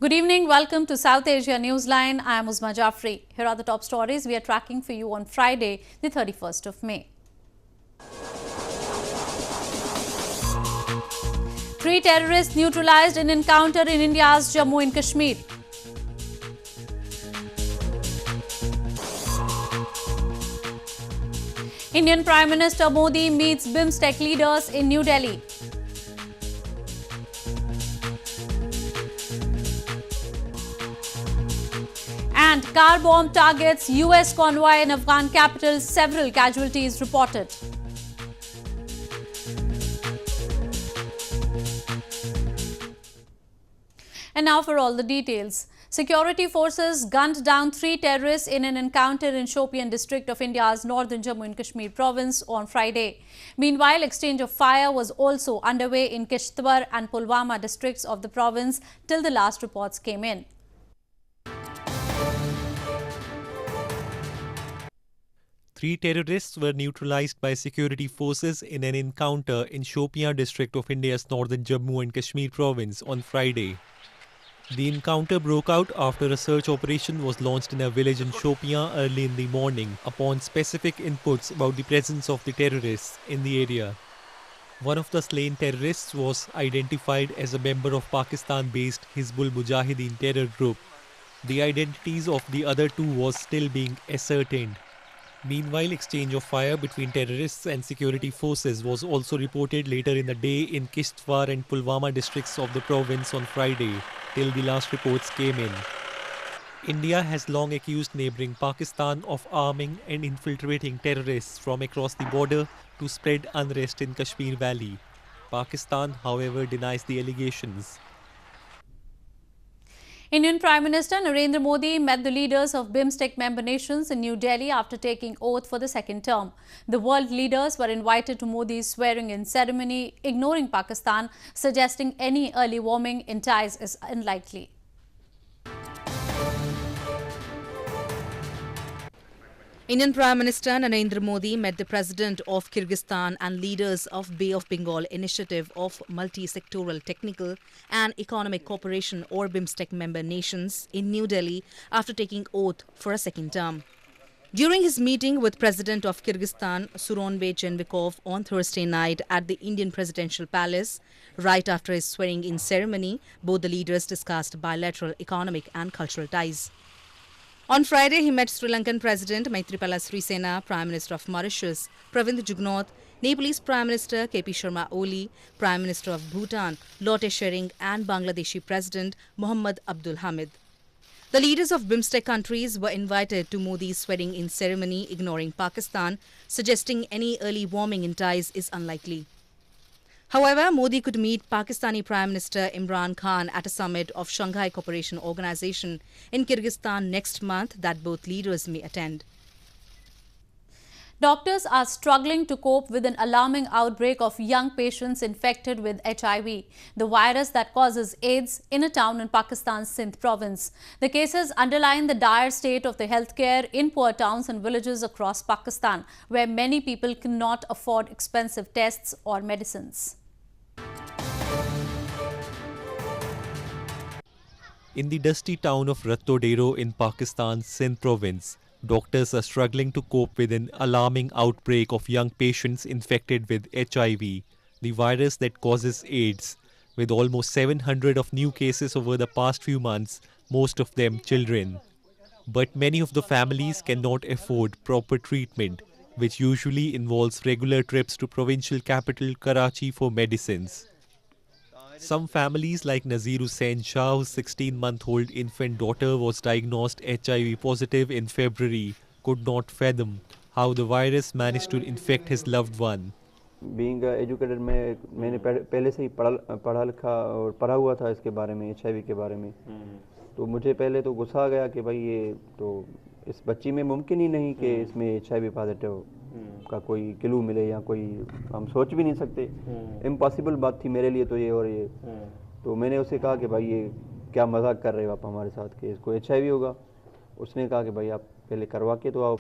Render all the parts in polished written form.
Good evening. Welcome to South Asia Newsline. I am Uzma Jafri. Here are the top stories we are tracking for you on Friday, the 31st of May. 3 terrorists neutralized in encounter in India's Jammu and Kashmir. Indian Prime Minister Modi meets BIMSTEC leaders in New Delhi. And car bomb targets US convoy in Afghan capital, several casualties reported. And now for all the details. Security forces gunned down 3 terrorists in an encounter in Shopian district of India's northern Jammu and Kashmir province on Friday. Meanwhile, exchange of fire was also underway in Kishtwar and Pulwama districts of the province till the last reports came in. Three terrorists were neutralized by security forces in an encounter in Shopian district of India's northern Jammu and Kashmir province on Friday. The encounter broke out after a search operation was launched in a village in Shopian early in the morning upon specific inputs about the presence of the terrorists in the area. One of the slain terrorists was identified as a member of Pakistan-based Hizbul Mujahideen terror group. The identities of the other 2 was still being ascertained. Meanwhile, exchange of fire between terrorists and security forces was also reported later in the day in Kishtwar and Pulwama districts of the province on Friday, till the last reports came in. India has long accused neighbouring Pakistan of arming and infiltrating terrorists from across the border to spread unrest in Kashmir Valley. Pakistan, however, denies the allegations. Indian Prime Minister Narendra Modi met the leaders of BIMSTEC member nations in New Delhi after taking oath for the second term. The world leaders were invited to Modi's swearing-in ceremony, ignoring Pakistan, suggesting any early warming in ties is unlikely. Indian Prime Minister Narendra Modi met the President of Kyrgyzstan and leaders of Bay of Bengal Initiative of Multi-Sectoral Technical and Economic Cooperation or BIMSTEC member nations in New Delhi after taking oath for a second term. During his meeting with President of Kyrgyzstan Suronbay Jeenbekov on Thursday night at the Indian Presidential Palace, right after his swearing-in ceremony, both the leaders discussed bilateral economic and cultural ties. On Friday, he met Sri Lankan President Maithripala Sirisena, Prime Minister of Mauritius Pravind Jugnauth, Nepalese Prime Minister KP Sharma Oli, Prime Minister of Bhutan Lotte Tshering and Bangladeshi President Mohammad Abdul Hamid. The leaders of BIMSTEC countries were invited to Modi's swearing-in ceremony, ignoring Pakistan, suggesting any early warming in ties is unlikely. However, Modi could meet Pakistani Prime Minister Imran Khan at a summit of Shanghai Cooperation Organization in Kyrgyzstan next month that both leaders may attend. Doctors are struggling to cope with an alarming outbreak of young patients infected with HIV, the virus that causes AIDS, in a town in Pakistan's Sindh province. The cases underline the dire state of the healthcare in poor towns and villages across Pakistan, where many people cannot afford expensive tests or medicines. In the dusty town of Rattodero in Pakistan's Sindh province, doctors are struggling to cope with an alarming outbreak of young patients infected with HIV, the virus that causes AIDS, with almost 700 of new cases over the past few months, most of them children. But many of the families cannot afford proper treatment, which usually involves regular trips to provincial capital Karachi for medicines. Some families like Nazir Hussain Shah, whose 16-month-old infant daughter was diagnosed HIV positive in February, could not fathom how the virus managed to infect his loved one. Being educated, मैंने पहले से ही पढ़ा लिखा और पढ़ा हुआ था इसके बारे में, HIV के बारे में. तो मुझे पहले तो गुस्सा आ गया कि भाई ये तो इस बच्ची में मुमकिन ही नहीं कि इसमें HIV पॉजिटिव का कोई क्लू मिले या कोई हम सोच भी नहीं सकते. इम्पॉसिबल बात थी मेरे लिए तो ये. और ये तो मैंने उसे कहा कि भाई ये क्या मजाक कर रहे हो आप हमारे साथ कि इसको HIV होगा. उसने कहा कि भाई आप पहले करवा के तो आओ.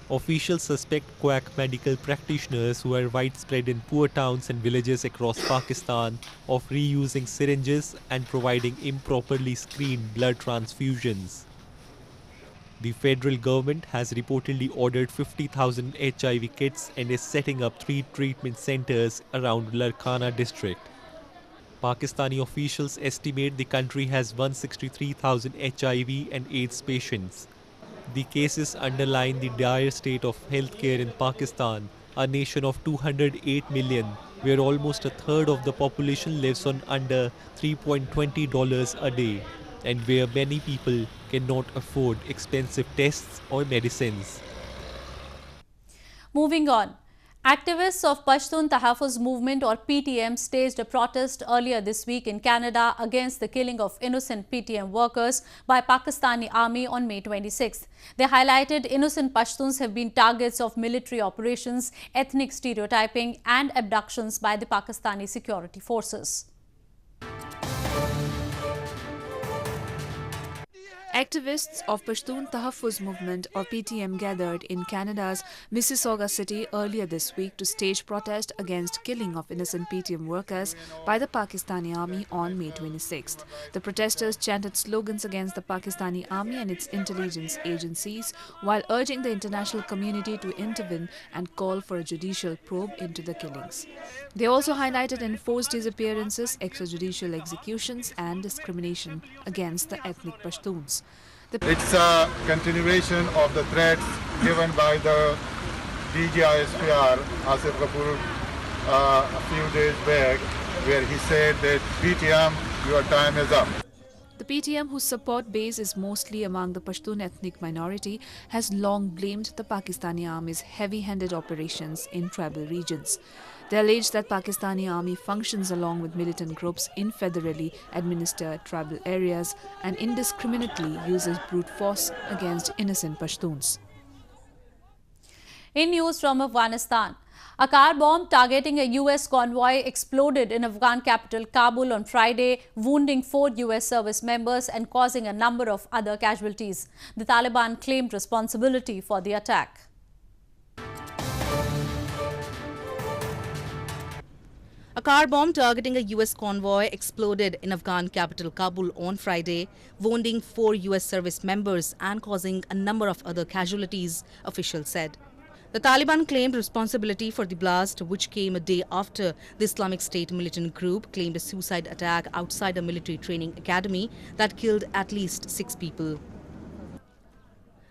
Officials suspect quack medical practitioners who are widespread in poor towns and villages across Pakistan of reusing syringes and providing improperly screened blood transfusions. The federal government has reportedly ordered 50,000 HIV kits and is setting up 3 treatment centers around Larkana district. Pakistani officials estimate the country has 163,000 HIV and AIDS patients. The cases underline the dire state of healthcare in Pakistan, a nation of 208 million, where almost a third of the population lives on under $3.20 a day, and where many people cannot afford expensive tests or medicines. Moving on. Activists of Pashtun Tahaffuz Movement or PTM staged a protest earlier this week in Canada against the killing of innocent PTM workers by Pakistani army on May 26th. They highlighted innocent Pashtuns have been targets of military operations, ethnic stereotyping and abductions by the Pakistani security forces. Activists of Pashtun Tahaffuz Movement or PTM gathered in Canada's Mississauga city earlier this week to stage protest against killing of innocent PTM workers by the Pakistani army on May 26th. The protesters chanted slogans against the Pakistani army and its intelligence agencies while urging the international community to intervene and call for a judicial probe into the killings. They also highlighted enforced disappearances, extrajudicial executions and discrimination against the ethnic Pashtuns. It's a continuation of the threats given by the DGISPR, Asif Kapoor, a few days back, where he said that PTM, your time is up. The PTM, whose support base is mostly among the Pashtun ethnic minority, has long blamed the Pakistani army's heavy-handed operations in tribal regions. They allege that Pakistani army functions along with militant groups in federally administered tribal areas and indiscriminately uses brute force against innocent Pashtuns. In news from Afghanistan, a car bomb targeting a U.S. convoy exploded in Afghan capital Kabul on Friday, wounding 4 U.S. service members and causing a number of other casualties. The Taliban claimed responsibility for the attack. A car bomb targeting a U.S. convoy exploded in Afghan capital Kabul on Friday, wounding 4 U.S. service members and causing a number of other casualties, officials said. The Taliban claimed responsibility for the blast, which came a day after the Islamic State militant group claimed a suicide attack outside a military training academy that killed at least 6 people.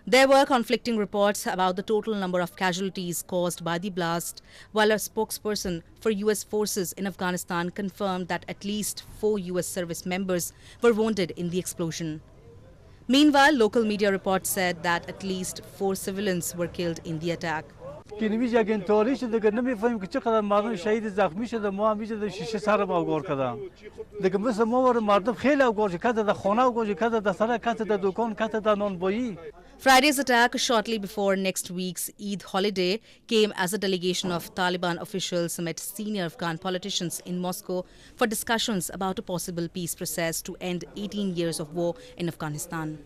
There were conflicting reports about the total number of casualties caused by the blast, while a spokesperson for U.S. forces in Afghanistan confirmed that at least 4 U.S. service members were wounded in the explosion. Meanwhile, local media reports said that at least 4 civilians were killed in the attack. Friday's attack, shortly before next week's Eid holiday, came as a delegation of Taliban officials met senior Afghan politicians in Moscow for discussions about a possible peace process to end 18 years of war in Afghanistan.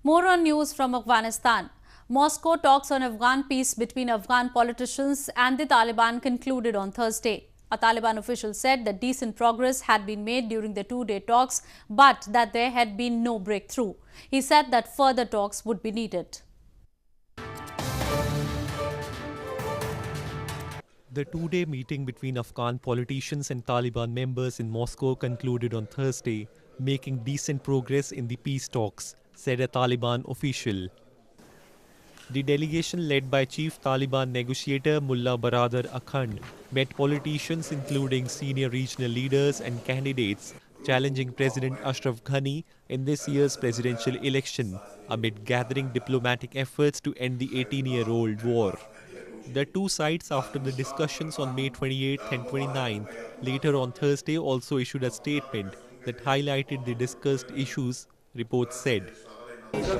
More on news from Afghanistan. Moscow talks on Afghan peace between Afghan politicians and the Taliban concluded on Thursday. A Taliban official said that decent progress had been made during the 2-day talks, but that there had been no breakthrough. He said that further talks would be needed. The 2-day meeting between Afghan politicians and Taliban members in Moscow concluded on Thursday, making decent progress in the peace talks, said a Taliban official. The delegation led by Chief Taliban negotiator Mullah Baradar Akhand met politicians including senior regional leaders and candidates challenging President Ashraf Ghani in this year's presidential election amid gathering diplomatic efforts to end the 18-year-old war. The two sides, after the discussions on May 28th and 29th, later on Thursday also issued a statement that highlighted the discussed issues, reports said.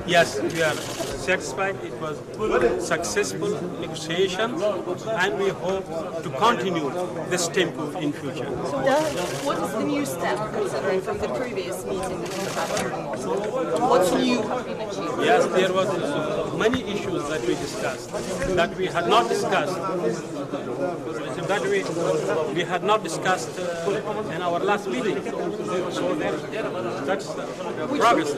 Yes, we are satisfied. It was successful negotiation, and we hope to continue this tempo in future. So what is the new step considering from the previous meeting that you had here in Moscow? What's new have been achieved? Yes, there was many issues that we discussed that we had not discussed. That we had not discussed in our last meeting. So that's progress.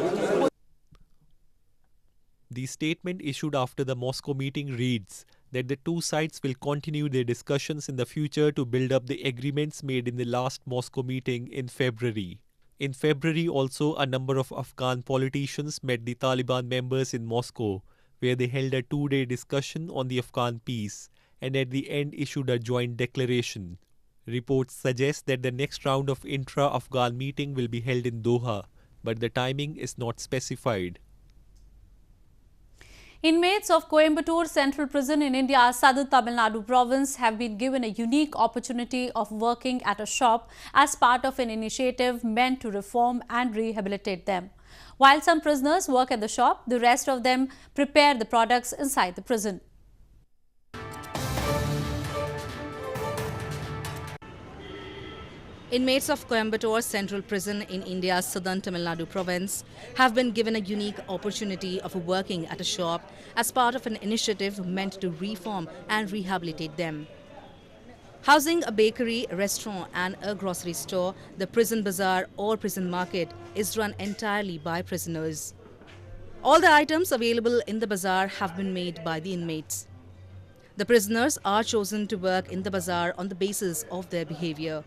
The statement issued after the Moscow meeting reads that the two sides will continue their discussions in the future to build up the agreements made in the last Moscow meeting in February. In February also, a number of Afghan politicians met the Taliban members in Moscow, where they held a two-day discussion on the Afghan peace and at the end issued a joint declaration. Reports suggest that the next round of intra-Afghan meeting will be held in Doha, but the timing is not specified. Inmates of Coimbatore Central Prison in India's southern Tamil Nadu province have been given a unique opportunity of working at a shop as part of an initiative meant to reform and rehabilitate them. While some prisoners work at the shop, the rest of them prepare the products inside the prison. Inmates of Coimbatore Central Prison in India's southern Tamil Nadu province have been given a unique opportunity of working at a shop as part of an initiative meant to reform and rehabilitate them. Housing a bakery, restaurant and a grocery store, the prison bazaar or prison market is run entirely by prisoners. All the items available in the bazaar have been made by the inmates. The prisoners are chosen to work in the bazaar on the basis of their behavior.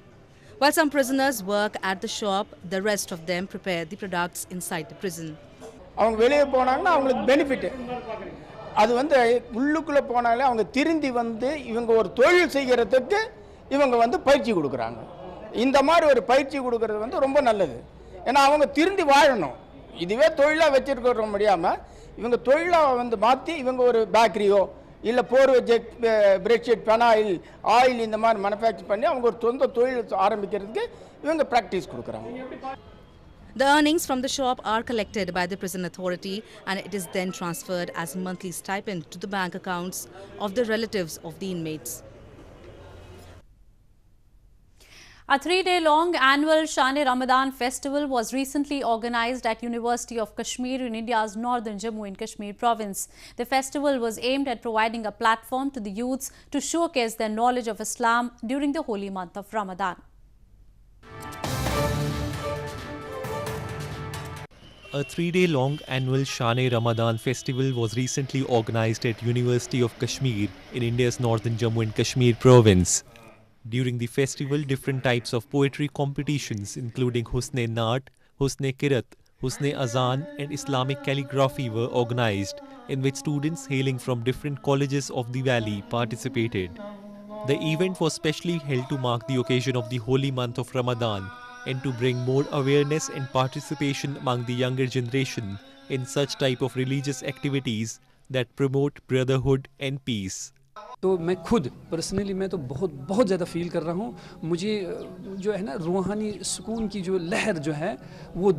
While some prisoners work at the shop, the rest of them prepare the products inside the prison. அவங்க வெளியே போனாங்கன்னா அவங்களுக்கு benefit. அது வந்து உள்ளுக்குள்ள போனாலே அவங்க திருந்தி வந்து இவங்க ஒரு தொழில் செய்யறதுக்கு இவங்க வந்து பயிற்சி கொடுக்கறாங்க. இந்த மாதிரி ஒரு பயிற்சி கொடுக்கிறது வந்து ரொம்ப நல்லது. ஏன்னா அவங்க திருந்தி வாழணும். இதுவே தொழிலா வெச்சிருக்க முடியாம இவங்க தொழிலா வந்து மாத்தி இவங்க ஒரு பேக்கரியோ இல்ல போர்வை ஜெட் பிரெட்ஷீட் பெனாயில் ஆயில் இந்த மாதிரி மேனுஃபேக்சர் பண்ணி அவங்க ஒரு சொந்த தொழில் ஆரம்பிக்கிறதுக்கு இவங்க பிராக்டீஸ் கொடுக்கறாங்க. The earnings from the shop are collected by the prison authority and it is then transferred as monthly stipend to the bank accounts of the relatives of the inmates. A 3-day-long annual Shane Ramadan festival was recently organized at University of Kashmir in India's northern Jammu and Kashmir province. The festival was aimed at providing a platform to the youths to showcase their knowledge of Islam during the holy month of Ramadan. A 3-day-long annual Shane Ramadan festival was recently organized at University of Kashmir in India's northern Jammu and Kashmir province. During the festival, different types of poetry competitions including Husne Naat, Husne Kirat, Husne Azan and Islamic calligraphy were organized, in which students hailing from different colleges of the valley participated. The event was specially held to mark the occasion of the holy month of Ramadan and to bring more awareness and participation among the younger generation in such type of religious activities that promote brotherhood and peace. तो मैं खुद personally मैं तो बहुत ज़्यादा feel कर रहा हूँ. मुझे जो है ना रूहानी सुकून की जो लहर जो है वो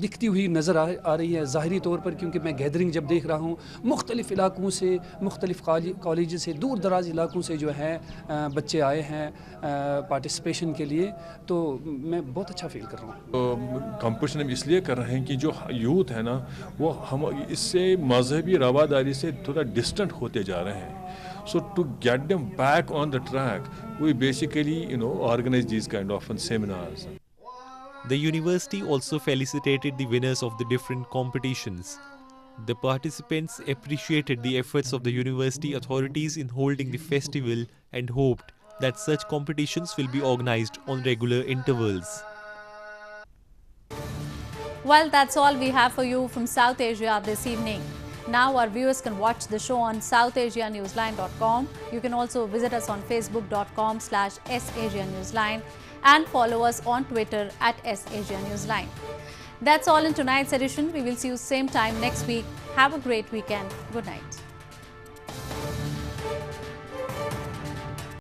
दिखती हुई नज़र आ रही है ज़ाहिरी तौर पर, क्योंकि मैं गैदरिंग जब देख रहा हूँ मुख्तलिफ़ इलाकों से, मुख्तलिफ़ कॉलेज से, दूर दराज इलाकों से जो है बच्चे आए हैं पार्टिसिपेशन के लिए, तो मैं बहुत अच्छा फील कर रहा हूँ. कंपटीशन हम इसलिए कर रहे हैं कि जो यूथ है ना वो हम इससे मजहबी रवादारी से थोड़ा डिस्टेंट होते जा रहे हैं. So to get them back on the track, we basically, organize these kind of seminars. The university also felicitated the winners of the different competitions. The participants appreciated the efforts of the university authorities in holding the festival and hoped that such competitions will be organized on regular intervals. Well, that's all we have for you from South Asia this evening. Now our viewers can watch the show on southasianewsline.com. You can also visit us on facebook.com/SAsiaNewsline and follow us on Twitter @SAsiaNewsline. That's all in tonight's edition. We will see you same time next week. Have a great weekend. Good night.